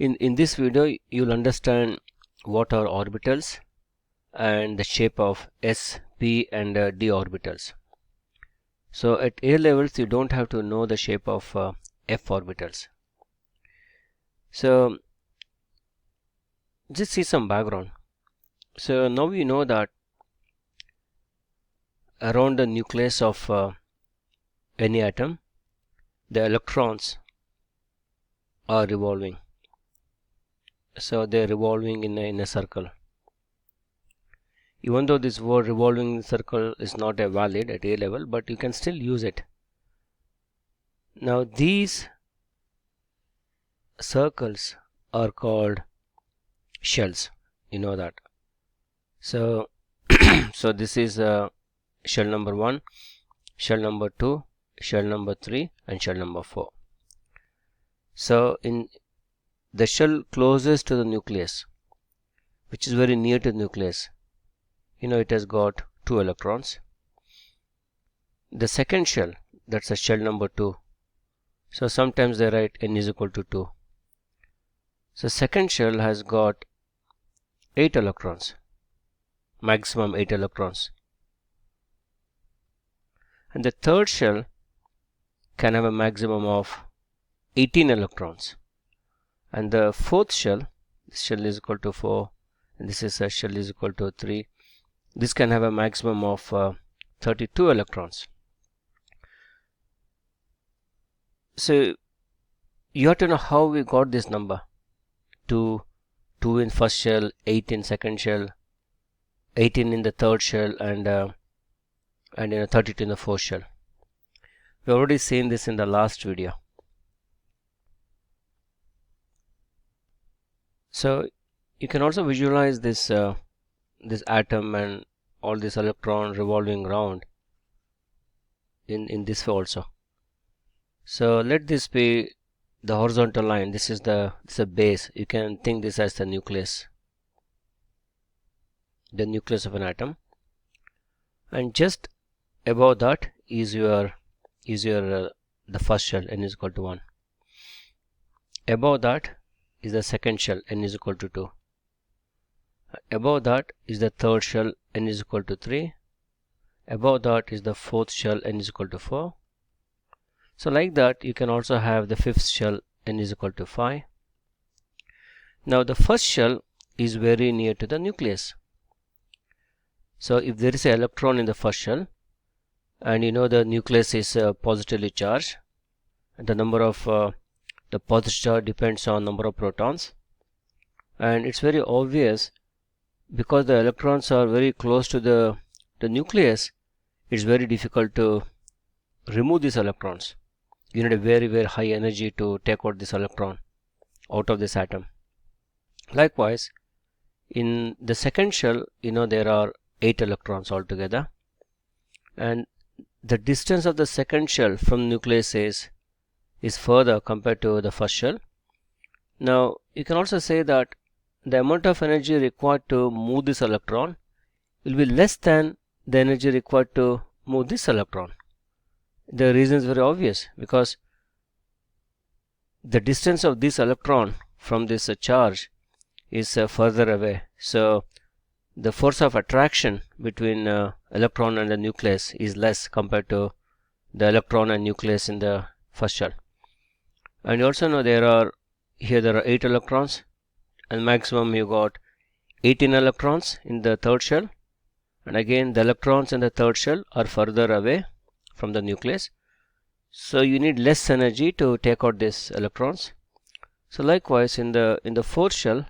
In this video you'll understand what are orbitals and the shape of s, p and d orbitals. So at A levels you don't have to know the shape of f orbitals. So just see some background. So now we know that around the nucleus of any atom the electrons are revolving. So they're revolving in a circle. Even though this word revolving in circle is not a valid at A level, but you can still use it. Now these circles are called shells, you know that. So so this is shell number 1, shell number 2, shell number 3 and shell number 4. So in the shell closest to the nucleus, which is very near to the nucleus, it has got 2 electrons. The second shell, that's a shell number 2. So sometimes they write n is equal to 2. So second shell has got 8 electrons, maximum 8 electrons. And the third shell can have a maximum of 18 electrons. And the fourth shell, this shell is equal to 4 and this is a shell is equal to 3. This can have a maximum of 32 electrons. So you have to know how we got this number. 2 in first shell, 8 in second shell, 18 in the third shell and 32 in the fourth shell. We already seen this in the last video. So you can also visualize this this atom and all this electron revolving around in this way also. So let this be the horizontal line. This is the base. You can think this as the nucleus of an atom, and just above that is your the first shell, n is equal to 1. Above that is the second shell, n is equal to 2. Above that is the third shell, n is equal to 3. Above that is the fourth shell, n is equal to 4. So like that you can also have the fifth shell, n is equal to 5. Now the first shell is very near to the nucleus. So if there is an electron in the first shell, and the nucleus is positively charged, and the number of the positive charge depends on number of protons, and it's very obvious because the electrons are very close to the nucleus. It's very difficult to remove these electrons. You need a very high energy to take out this electron out of this atom. Likewise, in the second shell, there are 8 electrons altogether, and the distance of the second shell from nucleus is further compared to the first shell. Now you can also say that the amount of energy required to move this electron will be less than the energy required to move this electron. The reason is very obvious, because the distance of this electron from this charge is further away. So the force of attraction between electron and the nucleus is less compared to the electron and nucleus in the first shell. And you also know there are 8 electrons, and maximum you got 18 electrons in the third shell, and again the electrons in the third shell are further away from the nucleus, so you need less energy to take out these electrons. So likewise in the fourth shell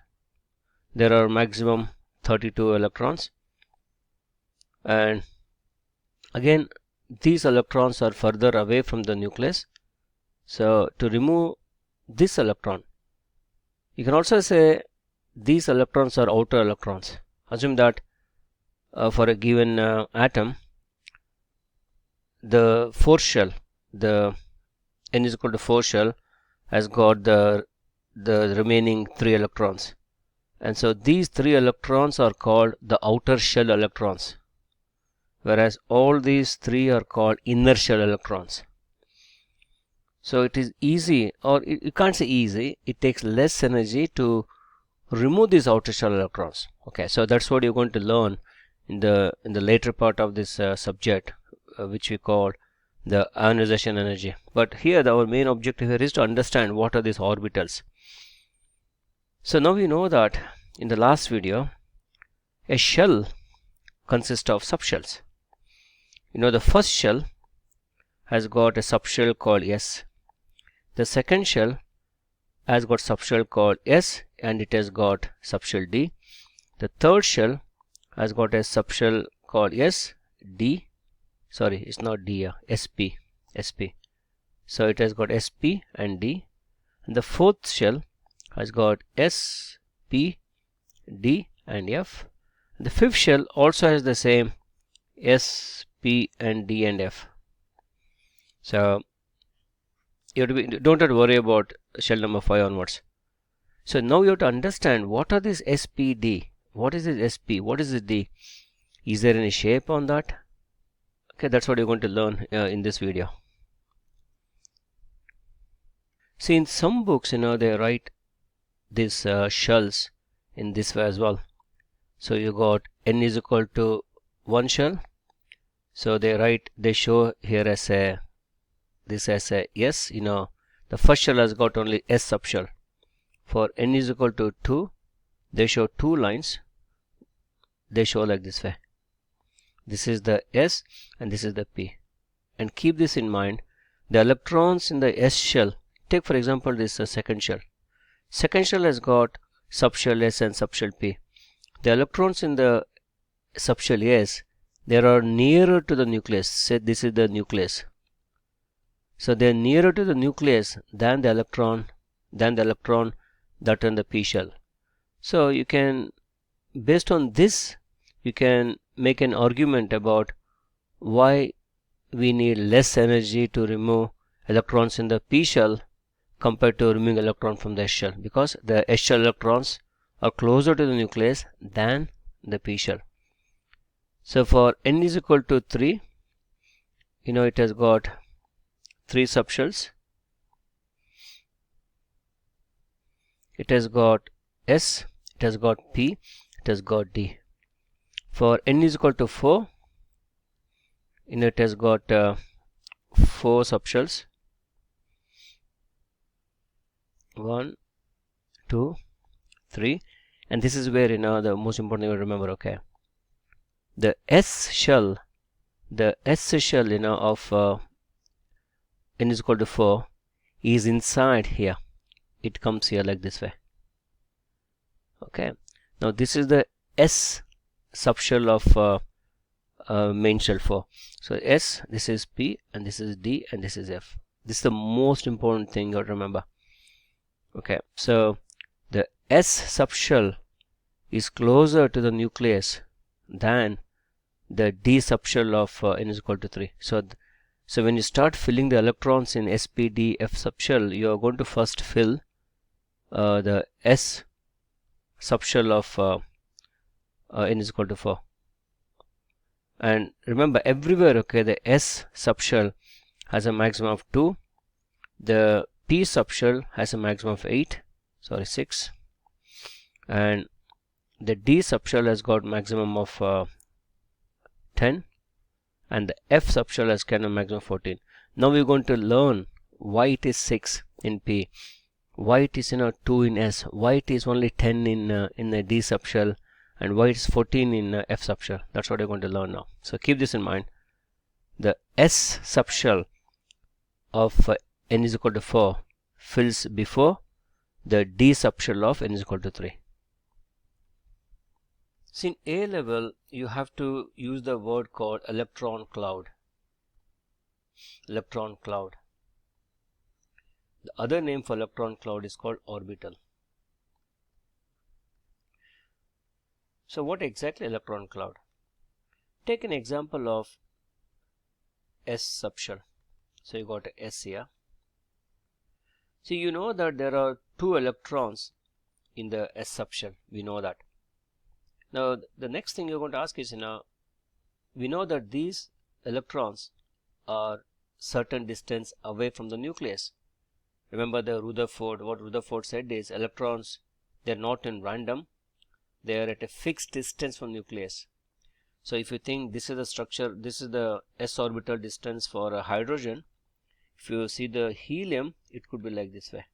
there are maximum 32 electrons, and again these electrons are further away from the nucleus. So to remove this electron, you can also say these electrons are outer electrons. Assume that for a given atom, the fourth shell, the n is equal to 4 shell, has got the remaining 3 electrons, and so these 3 electrons are called the outer shell electrons, whereas all these 3 are called inner shell electrons. So it is easy, or you can't say easy, it takes less energy to remove these outer shell electrons. Okay, so that's what you're going to learn in the later part of this subject, which we call the ionization energy. But here our main objective here is to understand what are these orbitals. So now we know that in the last video a shell consists of subshells. The first shell has got a subshell called S. The second shell has got subshell called S and it has got subshell D. The third shell has got a subshell called S, D. Sorry, it's not D, SP. So it has got SP and D. And the fourth shell has got S, P, D and F. The fifth shell also has the same S, P and D and F. So you have to don't have to worry about shell number 5 onwards. So now you have to understand what are these SPD. What is this SP? What is this D? Is there any shape on that? Okay, that's what you're going to learn in this video. See, in some books, they write these shells in this way as well. So you got N is equal to 1 shell. So they show here as a S. The first shell has got only S subshell. For N is equal to 2, they show 2 lines. They show like this way. This is the S and this is the P. And keep this in mind. The electrons in the S shell, take for example this second shell. Second shell has got subshell S and subshell P. The electrons in the subshell S, they are nearer to the nucleus. Say this is the nucleus. So they are nearer to the nucleus than the electron that are in the P shell. So you can, based on this, you can make an argument about why we need less energy to remove electrons in the P shell compared to removing electron from the S shell, because the S shell electrons are closer to the nucleus than the P shell. So for N is equal to 3, it has got 3 subshells. It has got S, it has got P, it has got D. For N is equal to 4, it has got 4 subshells. 1, 2, 3, and this is where the most important thing to remember. Okay, the S shell of N is equal to 4 is inside here. It comes here like this way. Okay, now this is the S subshell of main shell 4. So S, this is P and this is D and this is F. This is the most important thing you have to remember. Okay, so the S subshell is closer to the nucleus than the D subshell of N is equal to 3. So when you start filling the electrons in SPD F subshell, you are going to first fill the S subshell of N is equal to 4. And remember, everywhere, okay, the S subshell has a maximum of 2. The P subshell has a maximum of 6. And the D subshell has got maximum of 10. And the F subshell has kind of maximum 14. Now we're going to learn why it is 6 in P, why it is 2 in S, why it is only 10 in the D subshell, and why it's 14 in F subshell. That's what you're going to learn now. So keep this in mind. The S subshell of N is equal to 4 fills before the D subshell of N is equal to 3. See, in A level, you have to use the word called electron cloud. Electron cloud. The other name for electron cloud is called orbital. So what exactly electron cloud? Take an example of S subshell. So you got a S here. So you know that there are 2 electrons in the S subshell. We know that. Now the next thing you're going to ask is, we know that these electrons are certain distance away from the nucleus. Remember what Rutherford said is electrons, they're not in random, they are at a fixed distance from nucleus. So if you think this is the structure, this is the s orbital distance for a hydrogen, if you see the helium, it could be like this way.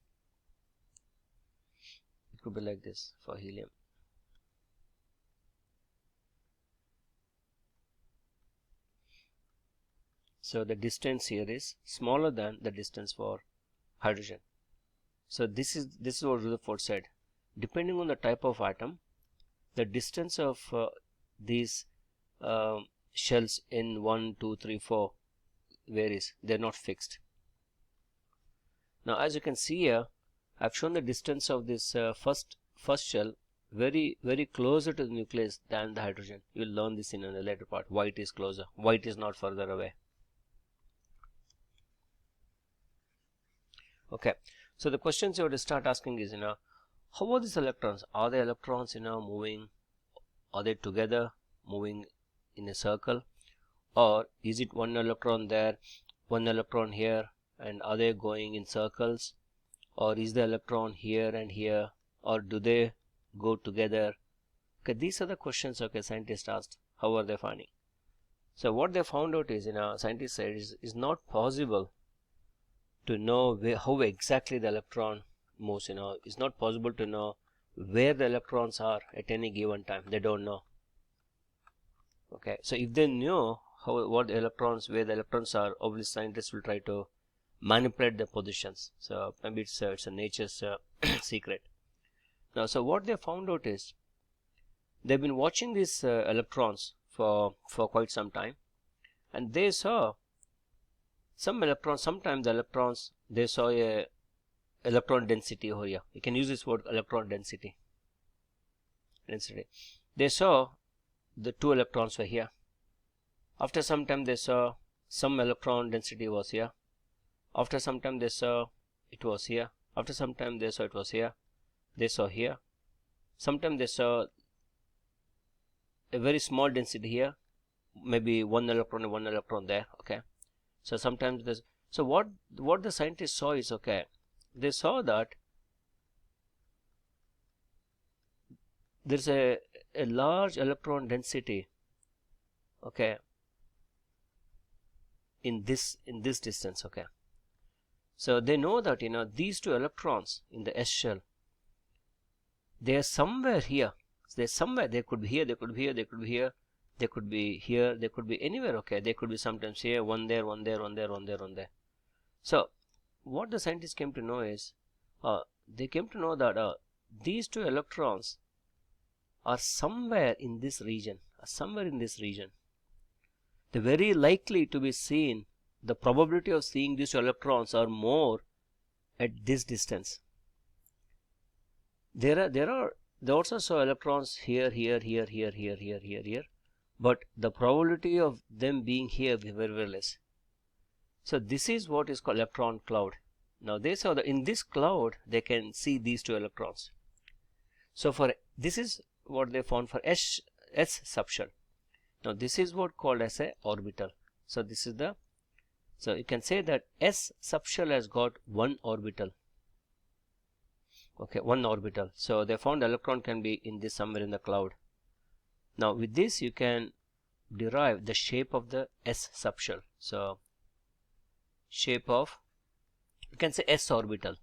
It could be like this for helium. So the distance here is smaller than the distance for hydrogen. So this is what Rutherford said. Depending on the type of atom, the distance of these shells in 1, 2, 3, 4 varies. They're not fixed. Now as you can see here, I've shown the distance of this first shell very closer to the nucleus than the hydrogen. You'll learn this in a later part. White is closer. White is not further away. Okay, so the questions you have to start asking is, how are these electrons? Are the electrons, moving? Are they together, moving in a circle? Or is it one electron there, one electron here, and are they going in circles? Or is the electron here and here? Or do they go together? Okay, these are the questions, okay, scientists asked. How are they finding? So what they found out is, scientists said is not possible to know how exactly the electron moves. It's not possible to know where the electrons are at any given time. They don't know. Okay, so if they knew where the electrons are, obviously scientists will try to manipulate their positions. So maybe it's a nature's secret. Now, so what they found out is they've been watching these electrons for quite some time, and they saw some electrons. Sometimes the electrons, they saw a electron density over here. You can use this word, electron density. They saw the 2 electrons were here. After some time they saw some electron density was here. After some time they saw it was here. After some time they saw it was here. They saw here. Sometimes they saw a very small density here, maybe 1 electron and 1 electron there. Okay, so sometimes this. So what the scientists saw is, okay, they saw that there's a large electron density, okay, in this distance. Okay, so they know that these 2 electrons in the S shell, they are somewhere here. They're somewhere. They could be here, they could be here, they could be here, they could be here, they could be anywhere. Okay, they could be sometimes here, one there, one there, one there, one there, one there. So what the scientists came to know is, they came to know that these 2 electrons are somewhere in this region. They're very likely to be seen. The probability of seeing these 2 electrons are more at this distance. They also saw electrons here, but the probability of them being here is very less. So this is what is called electron cloud. Now they saw that in this cloud they can see these 2 electrons. So this is what they found for S subshell. Now this is what called as a orbital. So this is so you can say that S subshell has got 1 orbital. Okay, 1 orbital. So they found electron can be in this somewhere in the cloud. Now with this you can derive the shape of the S subshell. So shape of, you can say S orbital,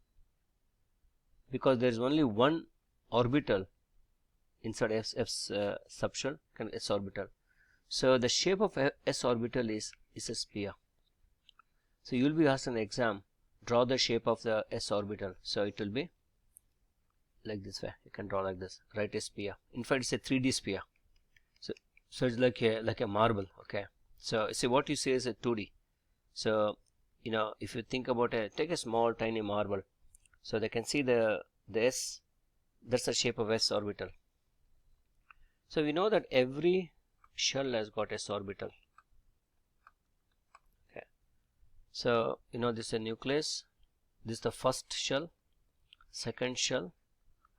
because there is only 1 orbital inside F subshell, S orbital. So the shape of S orbital is a sphere. So you will be asked in the exam, draw the shape of the S orbital. So it will be like this way. You can draw like this, write a sphere. In fact, it's a 3D sphere. So it's like a marble. Okay, so see what you see is a 2D. So if you think about take a small tiny marble, so they can see the S, that's the shape of S orbital. So we know that every shell has got S orbital. Okay, so this is a nucleus, this is the first shell, second shell,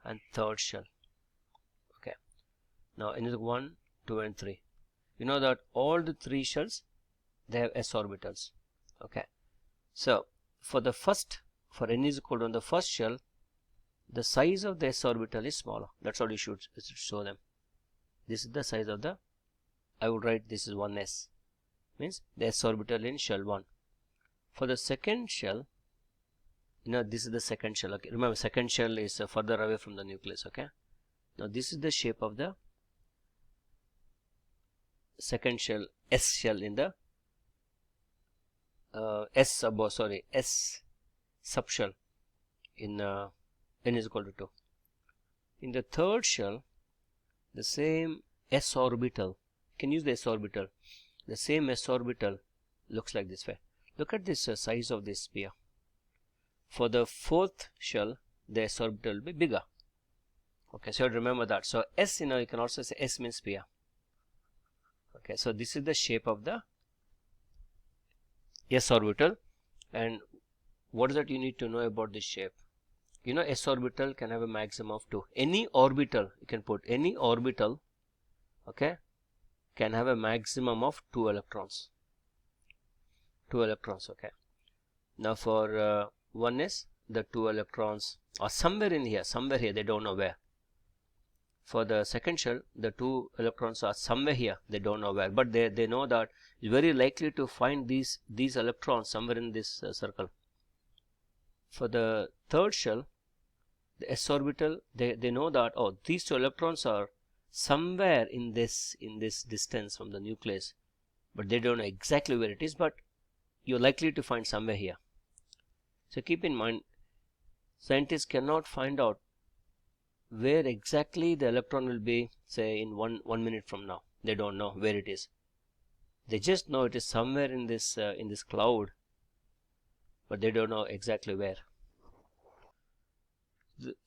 and third shell. Okay, now in 1, 2, and 3, you know that all the 3 shells, they have S orbitals. Okay, So for n is equal to on the first shell, the size of the s orbital is smaller. That's what you should show them. This is the size of the, I would write this is 1s, means the s orbital in shell 1. For the second shell, this is the second shell. Okay, remember second shell is further away from the nucleus. Okay, now this is the shape of the second shell, s shell in the s subshell in n is equal to 2. In the third shell, the same s orbital, you can use the s orbital, the same s orbital looks like this way. Look at this size of this sphere. For the fourth shell, the s orbital will be bigger. Okay, so remember that. So s, you can also say s means sphere. Okay, so this is the shape of the s orbital. And what is that you need to know about this shape? S orbital can have a maximum of 2. Any orbital, you can put any orbital, okay, can have a maximum of 2 electrons. 2 electrons, okay. Now for 1s, the 2 electrons are somewhere in here, they don't know where. For the second shell, the 2 electrons are somewhere here, they don't know where, but they know that it's very likely to find these electrons somewhere in this circle. For the third shell, the s orbital, they know that, oh, these 2 electrons are somewhere in this distance from the nucleus, but they don't know exactly where it is, but you're likely to find somewhere here. So keep in mind, scientists cannot find out where exactly the electron will be, say in one minute from now. They don't know where it is. They just know it is somewhere in this cloud, but they don't know exactly where.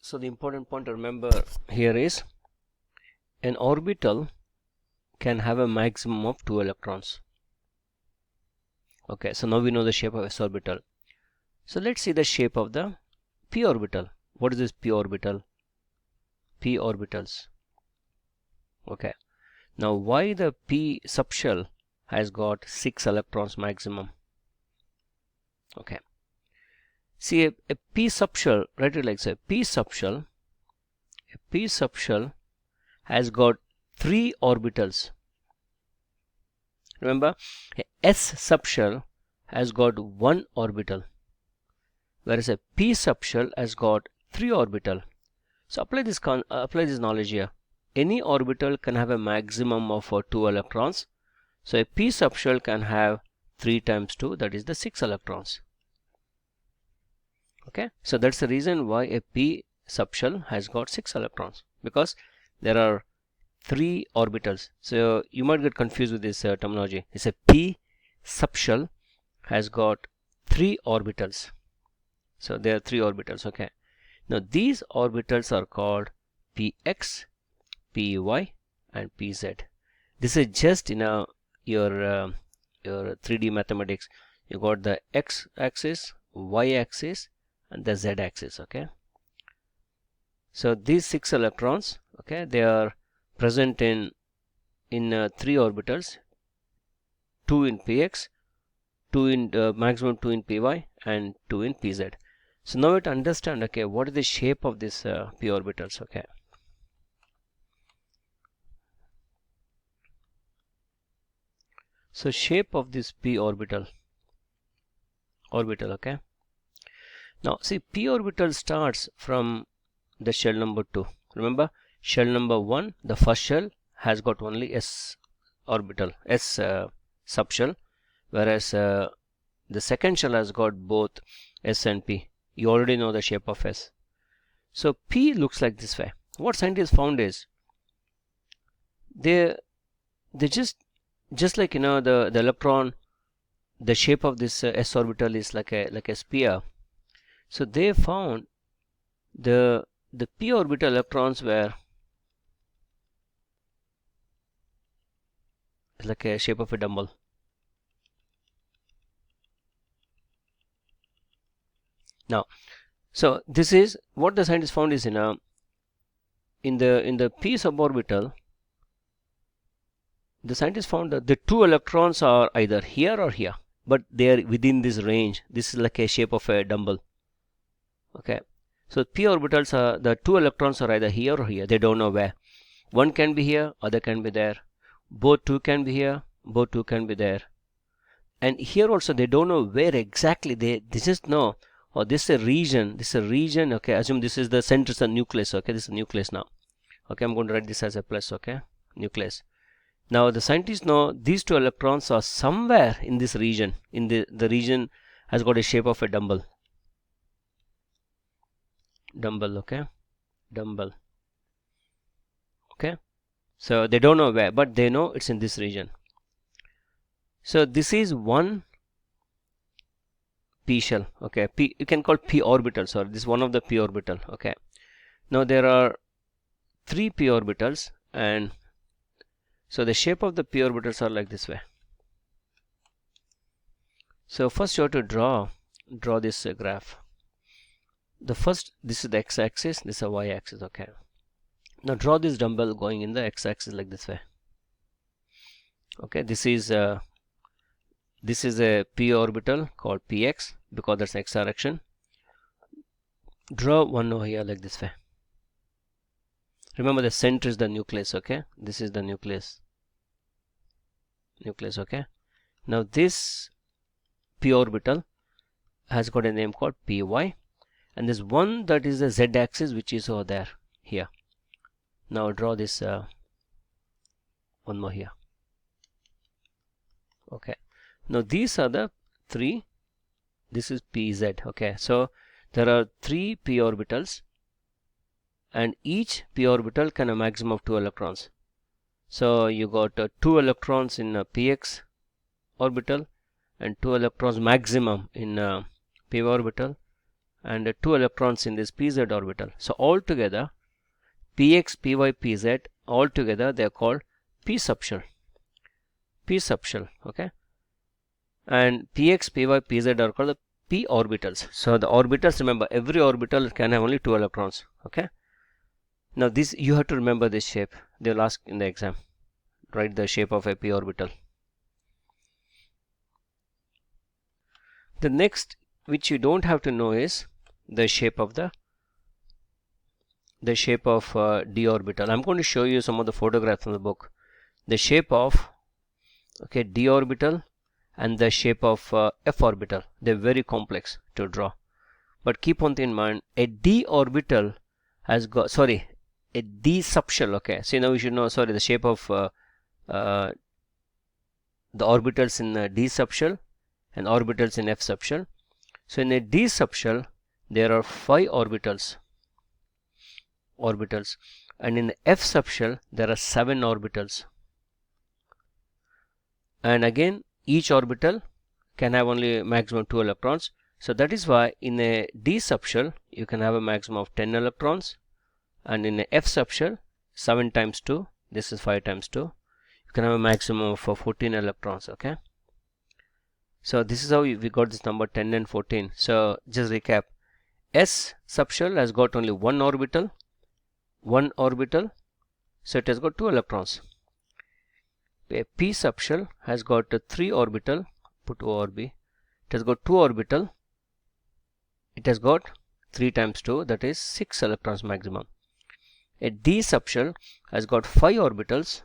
So the important point to remember here is, an orbital can have a maximum of 2 electrons. Okay, so now we know the shape of s orbital. So let's see the shape of the p orbital. What is this p orbital? P orbitals. Okay, now why the p subshell has got 6 electrons maximum? Okay, see a p subshell, write it like so. P subshell has got 3 orbitals. Remember, a s subshell has got 1 orbital, whereas a p subshell has got 3 orbital. So apply this knowledge here. Any orbital can have a maximum of 2 electrons. So a p subshell can have 3 times 2, that is the 6 electrons. Okay, so that's the reason why a p subshell has got 6 electrons, because there are 3 orbitals. So you might get confused with this terminology. It's a p subshell has got 3 orbitals. So there are 3 orbitals. Okay, now these orbitals are called px, py and pz. This is just your 3D mathematics. You got the x axis, y axis and the z axis. Okay, so these 6 electrons, okay, they are present in 3 orbitals, 2 in px, 2 in maximum 2 in py and 2 in pz. So now we have to understand, okay, what is the shape of this p orbitals. Okay, so shape of this p orbital. Okay, now see, p orbital starts from the shell number 2. Remember, shell number 1, the first shell, has got only s orbital, s subshell, whereas the second shell has got both s and p. You already know the shape of s. So p looks like this way. What scientists found is, they just like the electron, the shape of this s orbital is like a sphere. So they found the p orbital electrons were like a shape of a dumbbell. Now, so this is what the scientists found is, in the p suborbital, the scientists found that the 2 electrons are either here or here. but they are within this range. This is like a shape of a dumbbell. Okay, so p orbitals are, the two electrons are either here or here, they don't know where. One can be here, other can be there, both two can be here, both two can be there. And here also they don't know where exactly, they just know, oh, this is a region, this is a region. Okay, assume this is the center, is the nucleus. Okay, this is the nucleus now. Okay, I'm going to write this as a plus. Okay, nucleus. Now the scientists know these two electrons are somewhere in this region, in the region has got a shape of a dumbbell. Okay, dumbbell. Okay, so they don't know where, but they know it's in this region. So this is one p shell. Okay, p, you can call p orbital, sorry, this is one of the p orbital. Okay, now there are three p orbitals, and so the shape of the p orbitals are like this way. So first you have to draw this graph. The first, this is the x-axis, this is a y-axis. Okay, now draw this dumbbell going in the x-axis like this way. Okay, this is a p orbital called px because that's x direction. Draw one over here like this way. Remember the center is the nucleus. Okay, this is the nucleus. Okay, now this p orbital has got a name called py, and there's one that is the z-axis which is over there here. Now draw this one more here. Okay, now these are the three, this is pz. Okay, so there are three p orbitals, and each p orbital can have a maximum of 2 electrons. So you got 2 electrons in px orbital, and 2 electrons maximum in p orbital, and 2 electrons in this pz orbital. So all together px, py, pz, all together they are called p subshell. Okay, and px, py, pz are called the p orbitals. So the orbitals, remember, every orbital can have only 2 electrons. Okay, now this, you have to remember this shape, they'll ask in the exam, write the shape of a p orbital. The next which you don't have to know is the shape of d orbital. I'm going to show you some of the photographs from the book. The shape of, okay, d orbital and the shape of f orbital, they're very complex to draw, but keep one thing in mind, a d orbital has got, sorry, a d subshell. Okay, so now we should know, sorry, the shape of the orbitals in d subshell and orbitals in f subshell. So in a d subshell there are 5 orbitals, and in f subshell there are 7 orbitals, and again each orbital can have only maximum 2 electrons. So that is why in a d subshell you can have a maximum of 10 electrons, and in a f subshell 7 times 2, this is 5 times 2, you can have a maximum of 14 electrons. Okay, so this is how we got this number 10 and 14. So just recap, s subshell has got only one orbital, so it has got 2 electrons. A p subshell has got 3 orbital, put O or B, it has got 2 orbital, it has got 3 times 2, that is 6 electrons maximum. A d subshell has got 5 orbitals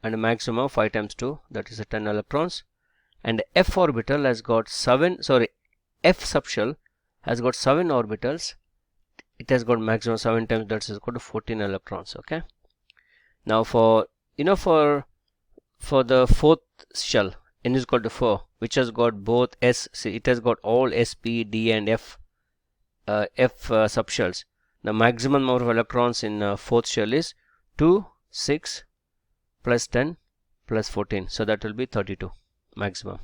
and a maximum of 5 times 2, that is 10 electrons. And f orbital has got 7, sorry, f subshell has got 7 orbitals, it has got maximum 7 times, that is equal to 14 electrons. Okay, now for the fourth shell, n is equal to 4, which has got both s, see, it has got all s, p, d and f subshells. The maximum number of electrons in fourth shell is 2, 6 plus 10 plus 14, so that will be 32 maximum.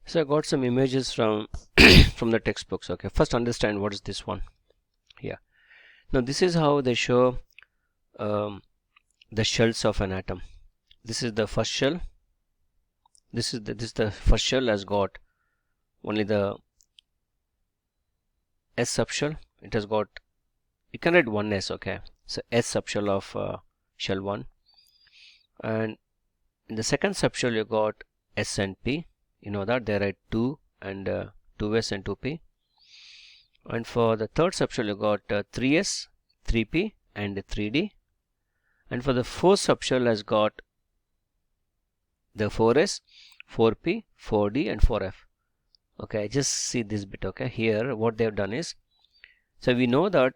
So I got some images from from the textbooks. Okay, first understand what is this one here. Now this is how they show the shells of an atom. This is the first shell. This is the first shell has got only the s subshell. It has got, you can write 1s. Okay, so s subshell of shell 1, and in the second subshell you got S and P. You know that there are 2 and 2s and 2p. And for the third subshell you got 3s, 3p and 3d. And for the fourth subshell has got the 4s, 4p, 4d and 4f. Okay, just see this bit. Okay, here what they have done is, so we know that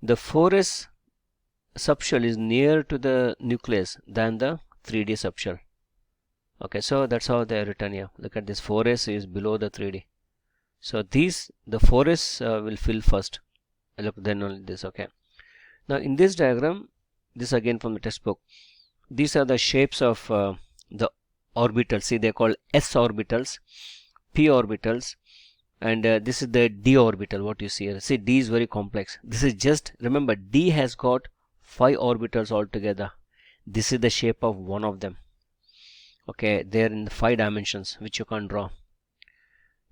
the 4s subshell is near to the nucleus than the 3d subshell. Okay, so that's how they are written here. Look at this, 4s is below the 3d. So these, the 4s will fill first. Look, then only this. Okay, now in this diagram, this again from the textbook, these are the shapes of the orbitals. See, they are called s orbitals, p orbitals, and this is the d orbital. What you see here, see, d is very complex. This is just, remember, d has got 5 orbitals altogether. This is the shape of one of them. Okay, they are in the 5 dimensions which you can draw.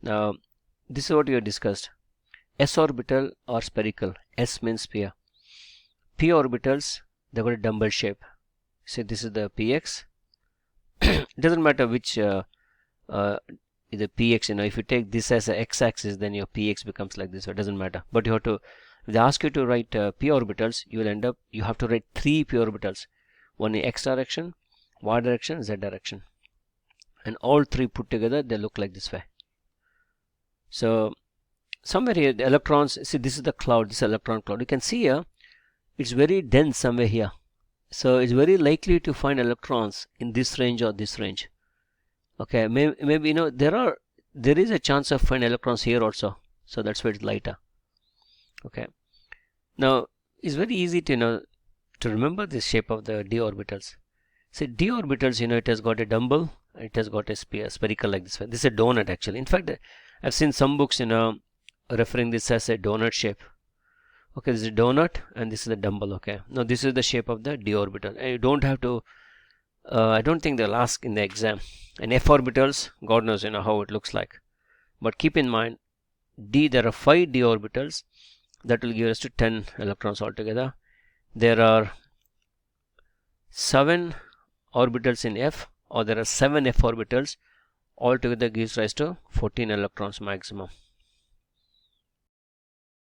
Now this is what we have discussed. S orbital are spherical. S means sphere. P orbitals, they got a dumbbell shape. See, this is the px. It doesn't matter which the px, if you take this as a x-axis, then your px becomes like this. So it doesn't matter. But you have to, if they ask you to write p orbitals, you will end up, you have to write 3 p orbitals. One in x direction, y direction, z direction. And all 3 put together, they look like this way. So somewhere here, the electrons, see, this is the cloud, this electron cloud. You can see here, it's very dense somewhere here. So it's very likely to find electrons in this range or this range. Okay, maybe there is a chance of finding electrons here also. So that's why it's lighter. Okay. Now it's very easy to to remember this shape of the d orbitals. See, d orbitals, it has got a dumbbell, it has got a spherical like this way. This is a donut actually. In fact, I've seen some books referring this as a donut shape. Okay, this is a donut and this is the dumbbell. Okay, now this is the shape of the d orbital. And you don't have to, I don't think they'll ask in the exam. And f orbitals, God knows how it looks like. But keep in mind, there are 5 d orbitals. That will give us to 10 electrons altogether. There are 7 orbitals in f, or there are 7 f orbitals. Altogether gives rise to 14 electrons maximum.